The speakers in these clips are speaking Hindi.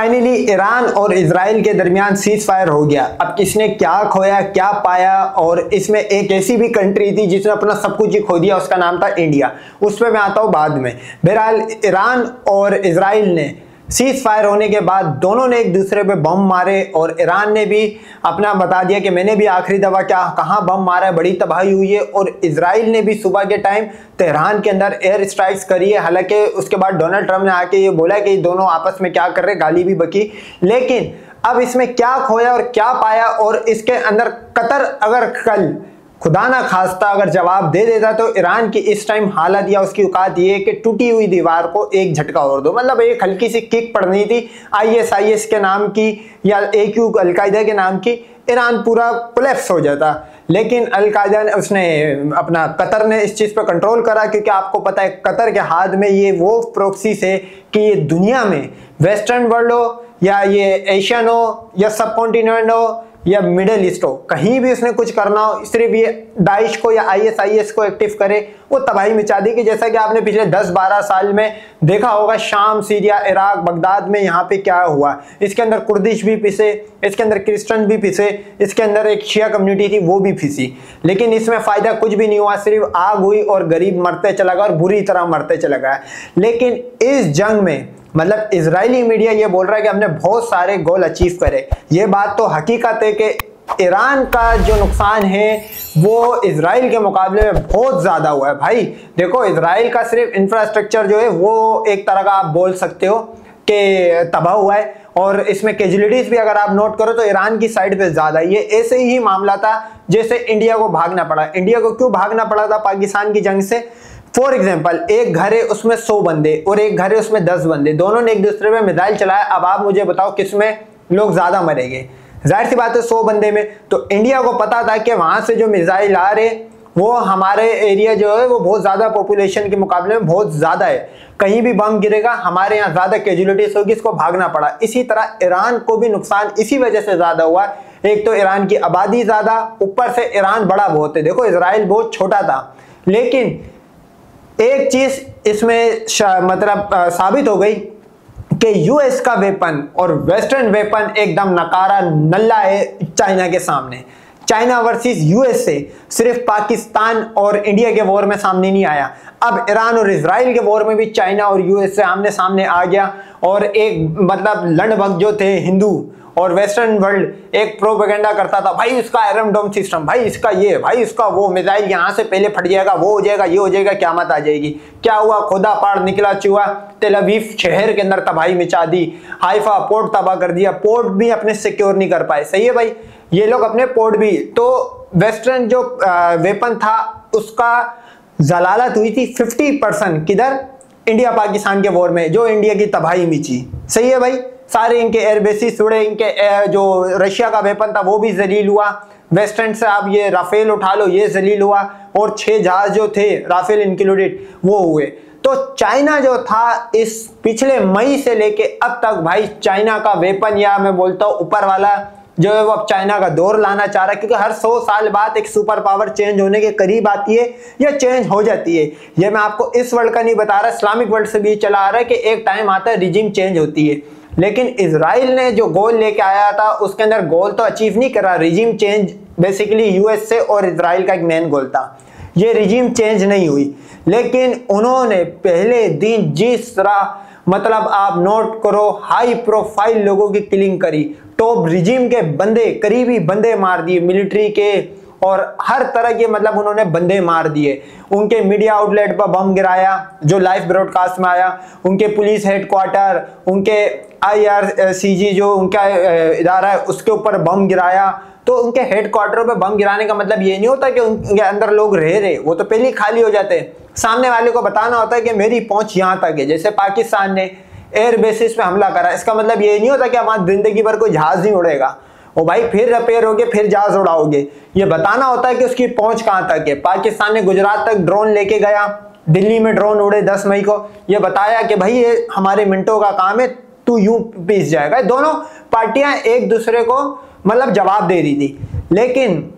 फाइनली ईरान और इजराइल के दरमियान सीज फायर हो गया। अब किसने क्या खोया क्या पाया, और इसमें एक ऐसी भी कंट्री थी जिसने अपना सब कुछ ही खो दिया, उसका नाम था इंडिया। उस पर मैं आता हूं बाद में। बहरहाल ईरान और इजराइल ने सीज फायर होने के बाद दोनों ने एक दूसरे पे बम मारे, और ईरान ने भी अपना बता दिया कि मैंने भी आखिरी दफा कहाँ बम मारा है, बड़ी तबाही हुई है। और इजराइल ने भी सुबह के टाइम तेहरान के अंदर एयर स्ट्राइक्स करी है। हालांकि उसके बाद डोनाल्ड ट्रंप ने आके ये बोला कि दोनों आपस में क्या कर रहे, गाली भी बकी। लेकिन अब इसमें क्या खोया और क्या पाया, और इसके अंदर कतर अगर कल खुदा ना खास्ता अगर जवाब दे देता तो ईरान की इस टाइम हालत या उसकी औकात ये है कि टूटी हुई दीवार को एक झटका और दो। मतलब एक हल्की सी किक पड़नी थी ISIS के नाम की या AQ अलकायदा के नाम की, ईरान पूरा कोलैप्स हो जाता। लेकिन अलकायदा ने अपना कतर ने इस चीज पर कंट्रोल करा, क्योंकि आपको पता है कतर के हाथ में ये वो प्रोक्सीज है कि ये दुनिया में वेस्टर्न वर्ल्ड हो या ये एशियन हो या सब कॉन्टिनेंट हो या मिडिल ईस्ट हो, कहीं भी उसने कुछ करना हो, सिर्फ ये दाइश को या ISIS को एक्टिव करे, वो तबाही मचा देगी। जैसा कि आपने पिछले 10-12 साल में देखा होगा, शाम, सीरिया, इराक, बगदाद में यहाँ पे क्या हुआ। इसके अंदर कुर्दिश भी पिसे, इसके अंदर क्रिश्चियन भी पिसे, इसके अंदर एक शिया कम्युनिटी थी वो भी पिसी। लेकिन इसमें फायदा कुछ भी नहीं हुआ, सिर्फ आग हुई और गरीब मरते चला गया और बुरी तरह मरते चला गया। लेकिन इस जंग में मतलब इजरायली मीडिया ये बोल रहा है कि हमने बहुत सारे गोल अचीव करे। ये बात तो हकीकत है कि ईरान का जो नुकसान है वो इजराइल के मुकाबले में बहुत ज्यादा हुआ है। भाई देखो, इजराइल का सिर्फ इंफ्रास्ट्रक्चर जो है वो एक तरह का आप बोल सकते हो कि तबाह हुआ है, और इसमें कैजुअलिटीज भी अगर आप नोट करो तो ईरान की साइड पे ज्यादा। ये ऐसे ही मामला था जैसे इंडिया को भागना पड़ा। इंडिया को क्यों भागना पड़ा था पाकिस्तान की जंग से? फॉर एग्जाम्पल, एक घर है उसमें 100 बंदे और एक घर है उसमें 10 बंदे, दोनों ने एक दूसरे पे मिसाइल चलाया। अब आप मुझे बताओ किसमें लोग ज्यादा मरेंगे? जाहिर सी बात है 100 बंदे में। तो इंडिया को पता था कि वहां से जो मिसाइल आ रहे वो हमारे एरिया जो है वो बहुत ज्यादा पॉपुलेशन के मुकाबले में बहुत ज्यादा है, कहीं भी बम गिरेगा हमारे यहाँ ज्यादा कैजुअलिटीज होगी, इसको भागना पड़ा। इसी तरह ईरान को भी नुकसान इसी वजह से ज्यादा हुआ। एक तो ईरान की आबादी ज्यादा, ऊपर से ईरान बड़ा बहुत है। देखो इजराइल बहुत छोटा था, लेकिन एक चीज इसमें मतलब साबित हो गई कि यूएस का वेपन और वेस्टर्न वेपन एकदम नकारा नल्ला है चाइना के सामने। चाइना वर्सेस यूएस से सिर्फ पाकिस्तान और इंडिया के वॉर में सामने नहीं आया, अब ईरान और इजराइल के वॉर में भी चाइना और यूएस से आमने सामने आ गया। और एक मतलब लंडभग जो थे हिंदू और वेस्टर्न वर्ल्ड एक प्रोपेगेंडा करता था, भाई इसका आयरन डोम सिस्टम, भाई इसका ये, भाई इसका वो, मिसाइल यहाँ से पहले फट जाएगा, वो हो जाएगा, ये हो जाएगा, क़यामत आ जाएगी। क्या हुआ? खुदा पाड़ निकला चूहा। तेल अवीव शहर के अंदर तबाही मचा दी, हाइफा पोर्ट तबाह कर दिया, पोर्ट भी अपने सिक्योर नहीं कर पाए। सही है भाई, ये लोग अपने पोर्ट भी। तो वेस्टर्न जो वेपन था उसका जलालत हुई थी 50% किधर? इंडिया पाकिस्तान के वॉर में, जो इंडिया की तबाही मची। सही है भाई, सारे इनके एयरबेसिस उड़े, इनके जो रशिया का वेपन था वो भी जलील हुआ। वेस्टर्न से आप ये राफेल उठा लो, ये जलील हुआ, और 6 जहाज जो थे राफेल इंक्लूडेड वो हुए। तो चाइना जो था इस पिछले मई से लेके अब तक भाई चाइना का वेपन, या मैं बोलता हूँ ऊपर वाला जो है वो अब चाइना का दौर लाना चाह रहा है, क्योंकि हर 100 साल बाद एक सुपर पावर चेंज होने के करीब आती है या चेंज हो जाती है। ये मैं आपको इस वर्ल्ड का नहीं बता रहा, इस्लामिक वर्ल्ड से भी चला आ रहा है कि एक टाइम आता है रिजिम चेंज होती है। लेकिन इजराइल ने जो गोल लेके आया था उसके अंदर गोल तो अचीव नहीं करा। रिजिम चेंज बेसिकली यूएस से और इजराइल का एक मेन गोल था, ये रिजिम चेंज नहीं हुई। लेकिन उन्होंने पहले दिन जिस तरह मतलब आप नोट करो, हाई प्रोफाइल लोगों की किलिंग करी, टॉप रिजिम के बंदे, करीबी बंदे मार दिए, मिलिट्री के और हर तरह के मतलब उन्होंने बंदे मार दिए। उनके मीडिया आउटलेट पर बम गिराया जो लाइव ब्रॉडकास्ट में आया, उनके पुलिस हेडक्वार्टर, उनके IRCG जो उनका इदारा है उसके ऊपर बम गिराया। तो उनके हेडक्वार्टर पे बम गिराने का मतलब ये नहीं होता कि उनके अंदर लोग रह रहे, वो तो पहले ही खाली हो जाते हैं। सामने वाले को बताना होता है कि मेरी पहुंच यहाँ तक है। जैसे पाकिस्तान ने एयर बेसिस पे हमला करा, इसका मतलब ये नहीं होता कि हमारी जिंदगी भर कोई जहाज नहीं उड़ेगा, ओ भाई फिर रिपेयर होगे फिर जहाज उड़ाओगे। ये बताना होता है कि उसकी पहुंच कहां तक है। पाकिस्तान ने गुजरात तक ड्रोन लेके गया, दिल्ली में ड्रोन उड़े 10 मई को, ये बताया कि भाई ये हमारे मिनटों का काम है, तू यूं पीस जाएगा। दोनों पार्टियां एक दूसरे को मतलब जवाब दे रही थी। लेकिन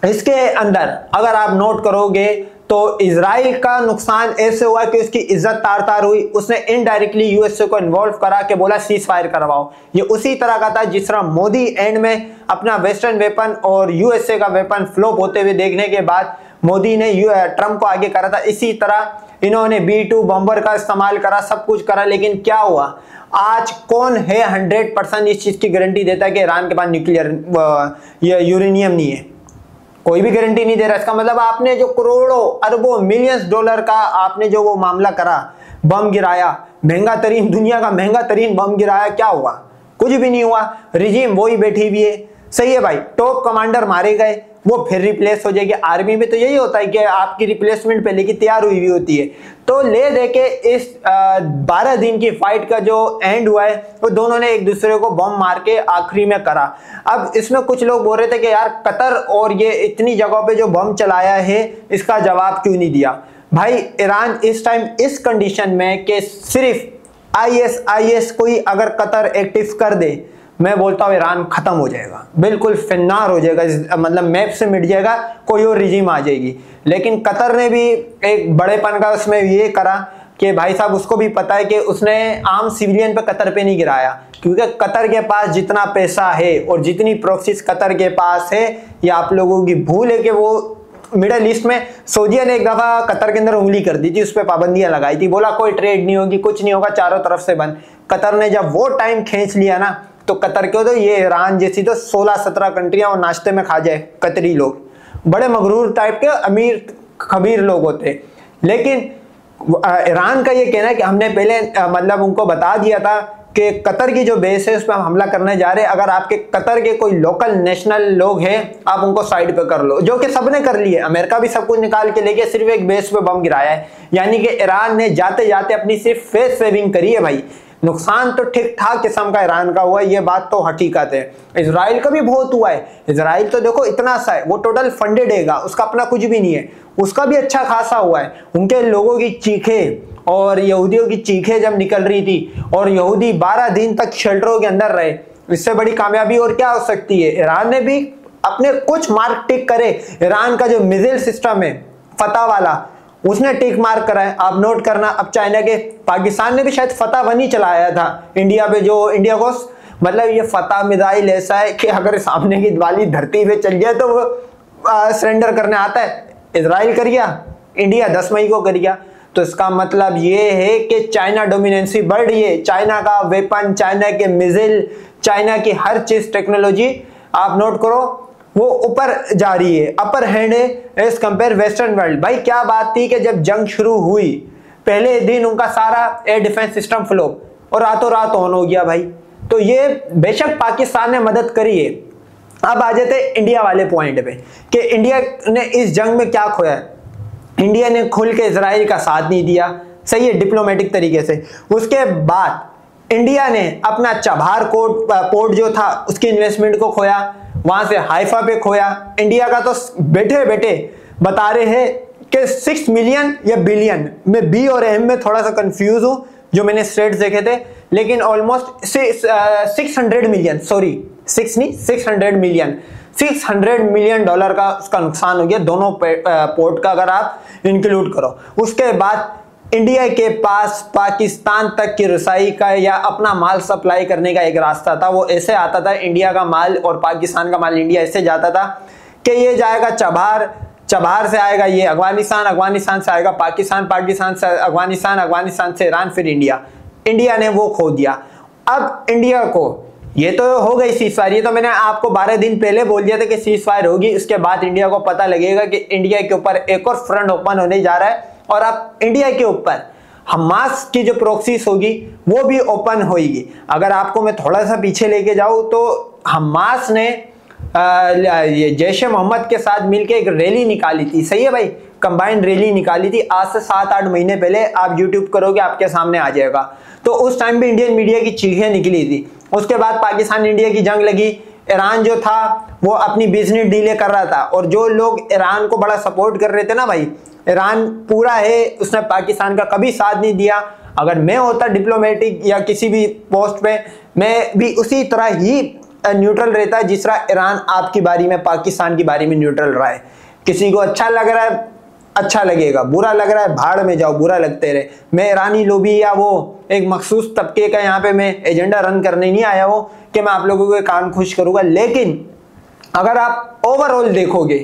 इसके अंदर अगर आप नोट करोगे तो इजराइल का नुकसान ऐसे हुआ कि उसकी इज्जत तार तार हुई। उसने इनडायरेक्टली यूएसए को इन्वॉल्व करा के बोला सीज फायर करवाओ। ये उसी तरह का था जिस तरह मोदी एंड में अपना वेस्टर्न वेपन और यूएसए का वेपन फ्लॉप होते हुए देखने के बाद मोदी ने ट्रंप को आगे करा था। इसी तरह इन्होंने B2 बॉम्बर का इस्तेमाल करा, सब कुछ करा, लेकिन क्या हुआ? आज कौन है 100% इस चीज की गारंटी देता है कि ईरान के पास न्यूक्लियर यूरेनियम नहीं है? कोई भी गारंटी नहीं दे रहा। इसका मतलब आपने जो करोड़ों अरबों मिलियंस डॉलर का आपने जो वो मामला करा, बम गिराया, महंगा तरीन, दुनिया का महंगा तरीन बम गिराया, क्या हुआ? कुछ भी नहीं हुआ। रिजीम वही बैठी हुई है। सही है भाई, टॉप कमांडर मारे गए, वो फिर रिप्लेस हो जाएगी। आर्मी में तो यही होता है कि आपकी रिप्लेसमेंट पहले की तैयार हुई होती है। तो ले दे के इस 12 दिन की फाइट का जो एंड हुआ है वो दोनों ने एक दूसरे को बम मार के आखिरी में करा। अब इसमें कुछ लोग बोल रहे थे कि यार कतर और ये इतनी जगहों पे जो बम चलाया है इसका जवाब क्यों नहीं दिया? भाई ईरान इस टाइम इस कंडीशन में कि सिर्फ IS कोई अगर कतर एक्टिव कर दे, मैं बोलता हूं ईरान खत्म हो जाएगा, बिल्कुल फिन्नार हो जाएगा, मतलब मैप से मिट जाएगा, कोई और रिजीम आ जाएगी। लेकिन कतर ने भी एक बड़ेपन का उसमें ये करा कि भाई साहब उसको भी पता है कि उसने आम सिविलियन पे कतर पे नहीं गिराया, क्योंकि कतर के पास जितना पैसा है और जितनी प्रोक्सीज कतर के पास है, ये आप लोगों की भूल है कि वो मिडल ईस्ट में सऊदीया ने एक दफा कतर के अंदर उंगली कर दी थी, उस पर पाबंदियां लगाई थी, बोला कोई ट्रेड नहीं होगी, कुछ नहीं होगा, चारों तरफ से बंद। कतर ने जब वो टाइम खींच लिया ना, तो कतर क्यों, तो ये ईरान जैसी तो 16-17 कंट्रियां और नाश्ते में खा जाए कतरी लोग, बड़े मगरूर टाइप के अमीर खबीर लोग होते। लेकिन ईरान का ये कहना है कि हमने पहले मतलब उनको बता दिया था कि कतर की जो बेस है उस पर हम हमला करने जा रहे हैं, अगर आपके कतर के कोई लोकल नेशनल लोग हैं आप उनको साइड पे कर लो, जो कि सबने कर लिए। अमेरिका भी सब कुछ निकाल के लेके सिर्फ एक बेस पे बम गिराया है। यानी कि ईरान ने जाते जाते अपनी सिर्फ फेस सेविंग करी है भाई। नुकसान तो ठीक ठाक किस्म का ईरान का हुआ है, ये बात तो हकीकत है। इजराइल का भी बहुत हुआ है। इजराइल तो देखो इतना सा है, वो टोटल फंडेड है, उसका अपना कुछ भी नहीं है, उसका भी अच्छा खासा हुआ है। उनके लोगों की चीखें और यहूदियों की चीखें जब निकल रही थी और यहूदी 12 दिन तक शेल्टरों के अंदर रहे, इससे बड़ी कामयाबी और क्या हो सकती है? ईरान ने भी अपने कुछ मार्क टिक करे। ईरान का जो मिसाइल सिस्टम है फतह वाला, उसने टिक मार्क करा है, आप नोट करना। अब चाइना के, पाकिस्तान ने भी शायद फतह 1 ही चलाया था इंडिया पे, जो इंडिया को मतलब ये फतह मिसाइल ऐसा है कि अगर सामने की वाली धरती पे चल गया तो वो सरेंडर करने आता है। इजराइल कर गया, इंडिया 10 मई को कर गया। तो इसका मतलब ये है कि चाइना डोमिनेंसी बढ़ रही है। चाइना का वेपन, चाइना के मिसाइल, चाइना की हर चीज टेक्नोलॉजी आप नोट करो वो ऊपर जा रही है, अपर हैंड है एज कंपेयर वेस्टर्न वर्ल्ड। भाई क्या बात थी कि जब जंग शुरू हुई पहले दिन उनका सारा एयर डिफेंस सिस्टम फ्लॉप और रातों रात ऑन हो गया भाई। तो ये बेशक पाकिस्तान ने मदद करी है। अब आ जाते इंडिया वाले पॉइंट पे कि इंडिया ने इस जंग में क्या खोया है। इंडिया ने खुल के इजराइल का साथ नहीं दिया, सही है, डिप्लोमेटिक तरीके से। उसके बाद इंडिया ने अपना चबहार पोर्ट जो था उसकी इन्वेस्टमेंट को खोया, वहां से हाइफा पे खोया। इंडिया का तो बैठे बैठे बता रहे हैं कि 6 मिलियन या बिलियन, मैं बी और एम में थोड़ा सा कंफ्यूज हूं जो मैंने स्टेट्स देखे थे, लेकिन ऑलमोस्ट 600 मिलियन, सॉरी 6 नहीं 600 मिलियन, $600 मिलियन का उसका नुकसान हो गया दोनों पोर्ट का अगर आप इंक्लूड करो। उसके बाद इंडिया के पास पाकिस्तान तक की रसाई का या अपना माल सप्लाई करने का एक रास्ता था। वो ऐसे आता था, इंडिया का माल और पाकिस्तान का माल इंडिया ऐसे जाता था कि ये जाएगा चबहार, चबहार से आएगा ये अफगानिस्तान, अफगानिस्तान से आएगा पाकिस्तान, पाकिस्तान से अफगानिस्तान, अफगानिस्तान से ईरान, फिर इंडिया। इंडिया ने वो खो दिया। अब इंडिया को ये तो हो गई सीज फायर, ये तो मैंने आपको 12 दिन पहले बोल दिया था कि सीज फायर होगी। उसके बाद इंडिया को पता लगेगा कि इंडिया के ऊपर एक और फ्रंट ओपन होने जा रहा है और अब इंडिया के ऊपर हमास की जो प्रॉक्सीज होगी वो भी ओपन होगी। अगर आपको मैं थोड़ा सा पीछे लेके जाऊं तो हमास ने ये जैश ए मोहम्मद के साथ मिलकर एक रैली निकाली थी, सही है भाई, कंबाइंड रैली निकाली थी आज से 7-8 महीने पहले। आप यूट्यूब करोगे आपके सामने आ जाएगा। तो उस टाइम भी इंडियन मीडिया की चीखें निकली थी। उसके बाद पाकिस्तान इंडिया की जंग लगी, ईरान जो था वो अपनी बिजनेस डीले कर रहा था और जो लोग ईरान को बड़ा सपोर्ट कर रहे थे ना भाई, ईरान पूरा है, उसने पाकिस्तान का कभी साथ नहीं दिया। अगर मैं होता डिप्लोमेटिक या किसी भी पोस्ट पे, मैं भी उसी तरह ही न्यूट्रल रहता है जिस तरह ईरान आपकी बारी में पाकिस्तान की बारी में न्यूट्रल रहा है। किसी को अच्छा लग रहा है अच्छा लगेगा, बुरा लग रहा है भाड़ में जाओ, बुरा लगते रहे। मैं ईरानी लोबी या वो एक मखसूस तबके का यहाँ पे मैं एजेंडा रन करने नहीं आया हूँ कि मैं आप लोगों के कान खुश करूंगा, लेकिन अगर आप ओवरऑल देखोगे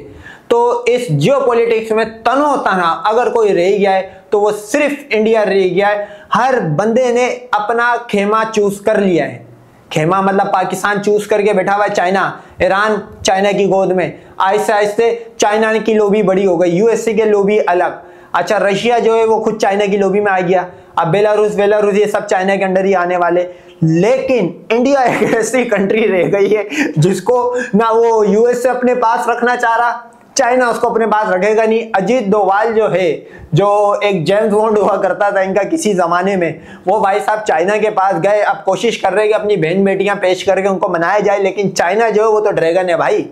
तो इस जियोपॉलिटिक्स में तनो तना अगर कोई रह गया है तो वो सिर्फ इंडिया रह गया है। हर बंदे ने अपना खेमा चूज कर लिया है। खेमा मतलब पाकिस्तान चूज करके बैठा हुआ है, चाइना, ईरान चाइना की गोद में। आहिस्ते आहिस्ते चाइना की लोबी बड़ी हो गई, यूएसए के लोबी अलग। अच्छा, रशिया जो है वो खुद चाइना की लोबी में आ गया। अब बेलारूस ये सब चाइना के अंडर ही आने वाले। लेकिन इंडिया एक ऐसी कंट्री रह गई है जिसको ना वो यूएसए अपने पास रखना चाह रहा, चाइना उसको अपने पास रखेगा नहीं। अजीत डोभाल जो है, जो एक जेम्स बॉन्ड हुआ करता था इनका किसी जमाने में, वो भाई साहब चाइना के पास गए। अब कोशिश कर रहे हैं कि अपनी बहन बेटियां पेश करके उनको मनाया जाए, लेकिन चाइना जो है वो तो ड्रैगन है भाई।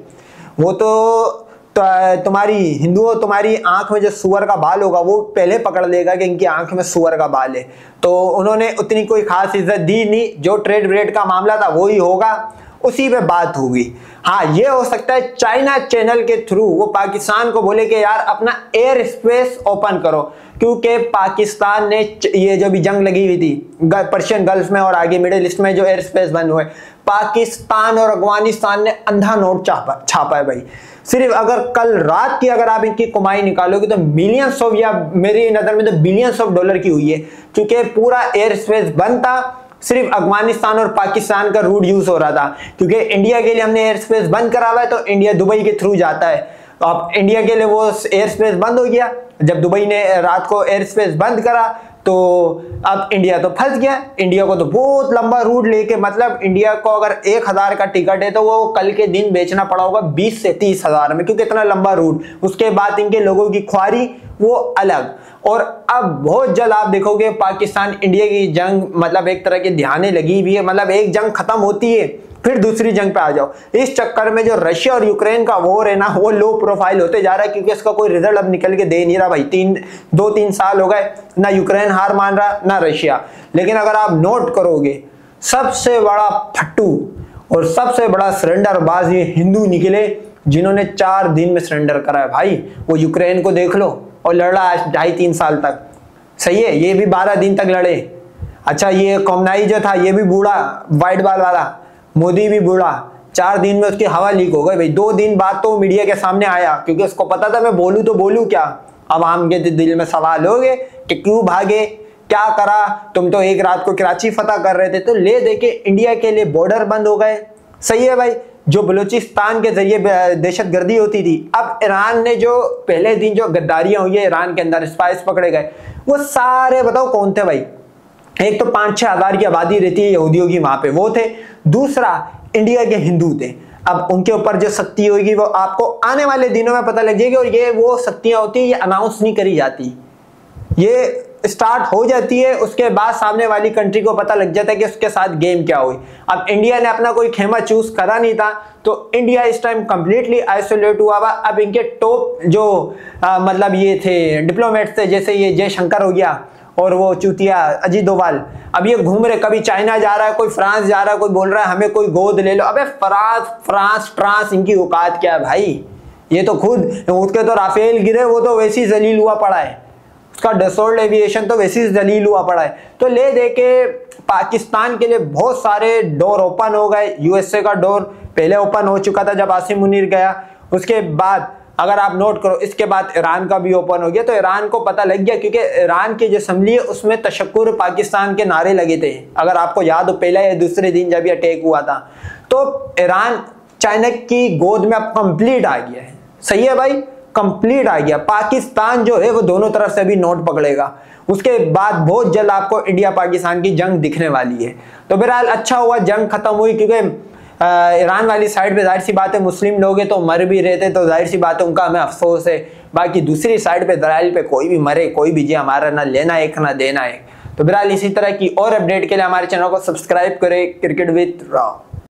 वो तो तुम्हारी हिंदुओं, तुम्हारी आंख में जो सुअर का बाल होगा वो पहले पकड़ लेगा कि इनकी आंख में सुअर का बाल है। तो उन्होंने उतनी कोई खास इज्जत दी नहीं, जो ट्रेड व्रेड का मामला था वही होगा, उसी पे बात होगी। हाँ, ये हो सकता है चाइना चैनल के थ्रू वो पाकिस्तान को बोले कि यार अपना एयर स्पेस ओपन करो, क्योंकि पाकिस्तान ने ये जो भी जंग लगी हुई थी पर्शियन गल्फ में और आगे मिडिल ईस्ट में जो एयर स्पेस बंद हुए, पाकिस्तान और अफगानिस्तान ने अंधा नोट छापा है भाई। सिर्फ अगर कल रात की अगर आप इनकी कमाई निकालोगे तो मिलियंस ऑफ, या मेरी नजर में तो बिलियंस ऑफ डॉलर की हुई है, क्योंकि पूरा एयर स्पेस बंद था। सिर्फ अफगानिस्तान और पाकिस्तान का रूट यूज हो रहा था, क्योंकि इंडिया के लिए हमने एयर स्पेस बंद करा हुआ है तो इंडिया दुबई के थ्रू जाता है। तो अब इंडिया के लिए वो एयर स्पेस बंद हो गया। जब दुबई ने रात को एयर स्पेस बंद करा तो अब इंडिया तो फंस गया। इंडिया को तो बहुत लंबा रूट लेके, मतलब इंडिया को अगर 1000 का टिकट है तो वो कल के दिन बेचना पड़ा होगा 20 से 30 हजार में, क्योंकि इतना लंबा रूट। उसके बाद इनके लोगों की ख्वारी वो अलग। और अब बहुत जल्द आप देखोगे पाकिस्तान इंडिया की जंग, मतलब एक तरह की ध्याने लगी हुई है। मतलब एक जंग खत्म होती है फिर दूसरी जंग पे आ जाओ। इस चक्कर में जो रशिया और यूक्रेन का वॉर है ना, वो लो प्रोफाइल होते जा रहा है, क्योंकि इसका कोई रिजल्ट अब निकल के दे नहीं रहा भाई। 2-3 साल हो गए, ना यूक्रेन हार मान रहा ना रशिया। लेकिन अगर आप नोट करोगे, सबसे बड़ा फट्टू और सबसे बड़ा सरेंडर बाज ये हिंदू निकले, जिन्होंने 4 दिन में सरेंडर करा है भाई। वो यूक्रेन को देख लो, और लड़ा आज 2.5-3 साल तक, सही है। ये भी 12 दिन तक लड़े। अच्छा, ये कोमनाई जो था ये भी बूढ़ा, व्हाइट बाल वाला, मोदी भी बूढ़ा। 4 दिन में उसकी हवा लीक हो गई भाई। 2 दिन बाद तो मीडिया के सामने आया, क्योंकि उसको पता था मैं बोलूं तो बोलूं क्या। आवाम के दिल में सवाल हो गए कि क्यों भागे, क्या करा, तुम तो एक रात को कराची फतह कर रहे थे। तो ले देके इंडिया के लिए बॉर्डर बंद हो गए, सही है भाई। जो बलूचिस्तान के जरिए दहशतगर्दी होती थी, अब ईरान ने जो पहले दिन जो गद्दारियां हुई है ईरान के अंदर, स्पाइस पकड़े गए, वो सारे बताओ कौन थे भाई। एक तो 5-6 हजार की आबादी रहती है यहूदियों की वहां पे, वो थे। दूसरा, इंडिया के हिंदू थे। अब उनके ऊपर जो सख्ती होगी वो आपको आने वाले दिनों में पता लग जाएगी। और ये वो सख्तियां होती है, ये अनाउंस नहीं करी जाती, ये स्टार्ट हो जाती है, उसके बाद सामने वाली कंट्री को पता लग जाता है कि उसके साथ गेम क्या हुई। अब इंडिया ने अपना कोई खेमा चूज करा नहीं था, तो इंडिया इस टाइम कंप्लीटली आइसोलेट हुआ हुआ। अब इनके टॉप जो मतलब ये थे डिप्लोमेट्स थे, जैसे ये जयशंकर हो गया और वो चूतिया अजीत डोभाल, अब ये घूम रहे, कभी चाइना जा रहा है, कोई फ्रांस जा रहा है, कोई बोल रहा है हमें कोई गोद ले लो। अबे फ्रांस इनकी औकात क्या है भाई। ये तो खुद उसके तो राफेल गिरे, वो तो वैसे ही जलील हुआ पड़ा है, उसका डसोल्ट एविएशन तो वैसे ही जलील हुआ पड़ा है। तो ले देके पाकिस्तान के लिए बहुत सारे डोर ओपन हो गए। यूएसए का डोर पहले ओपन हो चुका था जब आसिम मुनीर गया, उसके बाद अगर आप नोट करो इसके बाद ईरान का भी ओपन हो गया। तो ईरान को पता लग गया, क्योंकि ईरान की जो असेंबली है उसमें तशक्कुर पाकिस्तान के नारे लगे थे, अगर आपको याद हो पहले या दूसरे दिन जब ये अटैक हुआ था। तो ईरान चाइना की गोद में अब कंप्लीट आ गया है, सही है भाई, कंप्लीट आ गया। पाकिस्तान जो है वो दोनों तरफ से भी नोट पकड़ेगा। उसके बाद बहुत जल्द आपको इंडिया पाकिस्तान की जंग दिखने वाली है। तो बहरहाल अच्छा हुआ जंग खत्म हुई, क्योंकि ईरान वाली साइड पे जाहिर सी बात है मुस्लिम लोग हैं तो मर भी रहे थे, तो जाहिर सी बात है उनका हमें अफसोस है। बाकी दूसरी साइड पे इजराइल पे कोई भी मरे कोई भी जिए, हमारा ना लेना एक ना देना है। तो बहरहाल इसी तरह की और अपडेट के लिए हमारे चैनल को सब्सक्राइब करें। Cricket with Rao.